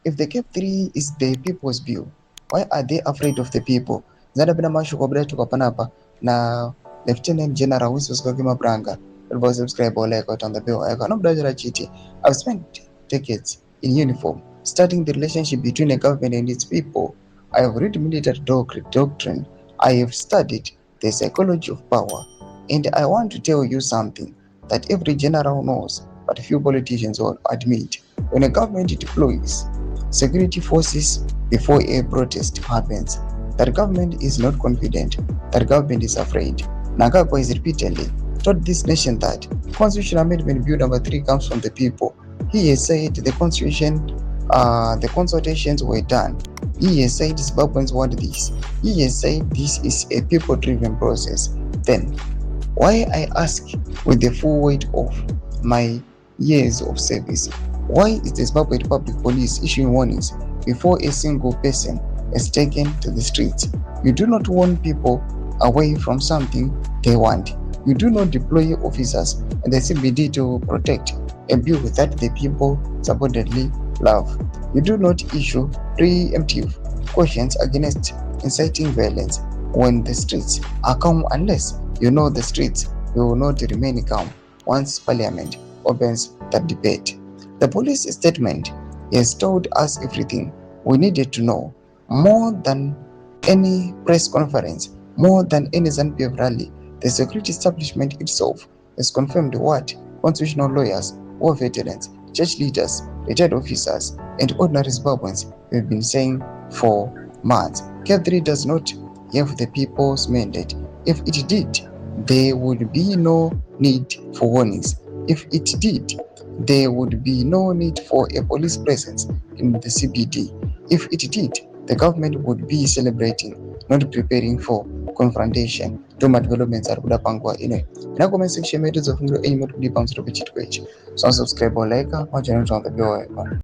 If the CAB3 is the people's view, why are they afraid of the people? Zadabina mashoko bretu panapa na Lieutenant General Wiswas Mabranga. But subscribe or like out on the bill. I cannot chiti. I've spent decades in uniform studying the relationship between a government and its people. I have read military doctrine. I have studied the psychology of power. And I want to tell you something that every general knows, but few politicians will admit. When a government deploys security forces before a protest happens, that government is not confident, that government is afraid. Mnangagwa is repeatedly told this nation that Constitutional Amendment Bill number 3 comes from the people. He has said the consultations were done. He has said Zimbabweans want this. He has said this is a people-driven process. Then, why I ask with the full weight of my years of service, why is the Zimbabwe Republic Police issuing warnings before a single person is taken to the streets? You do not warn people away from something they want. You do not deploy officers in the CBD to protect a bill that the people supposedly love. You do not issue preemptive questions against inciting violence when the streets are calm, unless you know the streets will not remain calm once Parliament opens that debate. The police statement has told us everything we needed to know, more than any press conference, more than any ZANU-PF rally. The security establishment itself has confirmed what constitutional lawyers, war veterans, church leaders, retired officers, and ordinary Zimbabweans have been saying for months. CAB3 does not have the people's mandate. If it did, there would be no need for warnings. If it did, there would be no need for a police presence in the CBD. If it did, the government would be celebrating, not preparing for confrontation. Tuma developments are kudapangwa ine. In a comment section, made of any more deep on the page. So subscribe or like, or channel on the video.